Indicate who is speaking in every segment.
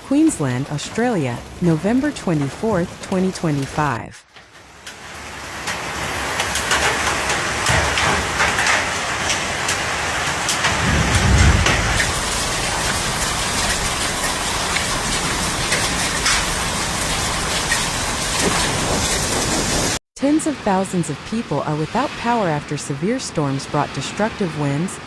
Speaker 1: Queensland, Australia, November 24, 2025. Tens of thousands of people are without power after severe storms brought destructive winds,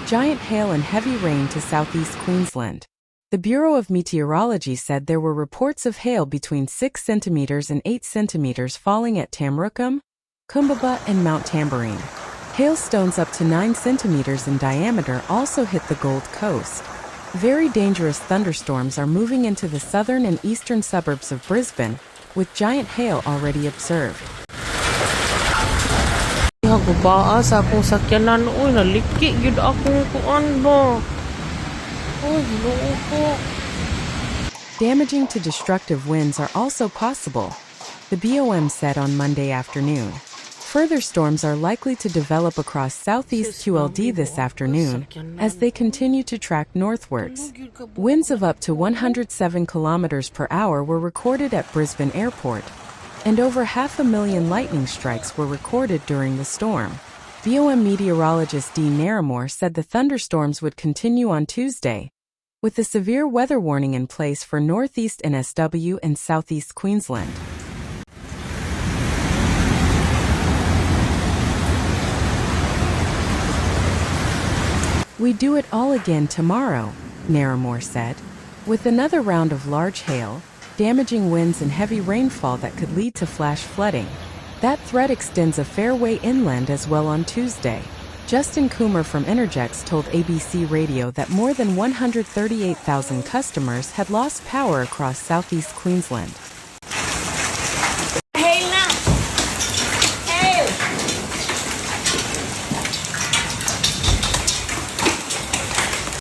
Speaker 1: giant hail and heavy rain to southeast Queensland. The Bureau of Meteorology said there were reports of hail between 6 centimeters and 8 centimeters falling at Tamrookum, Coombabah and Mount Tamborine. Hailstones up to 9 centimeters in diameter also hit the Gold Coast. Very dangerous thunderstorms are moving into the southern and eastern suburbs of Brisbane, with giant hail already observed.
Speaker 2: Hagubaa sa akong sakyanan. Uy, naliki yun akong kuan ba. Uy, loo ko.
Speaker 1: Damaging to destructive winds are also possible, the BOM said on Monday afternoon. Further storms are likely to develop across southeast QLD this afternoon as they continue to track northwards. Winds of up to 107 kilometers per hour were recorded at Brisbane Airport, and over 500,000 lightning strikes were recorded during the storm. BOM meteorologist Dean Naramore said the thunderstorms would continue on Tuesday, with a severe weather warning in place for northeast NSW and southeast Queensland. We do it all again tomorrow, Naramore said, with another round of large hail, damaging winds and heavy rainfall that could lead to flash flooding. That threat extends a fair way inland as well on Tuesday. Justin Coomer from Energex told ABC Radio that more than 138,000 customers had lost power across southeast Queensland.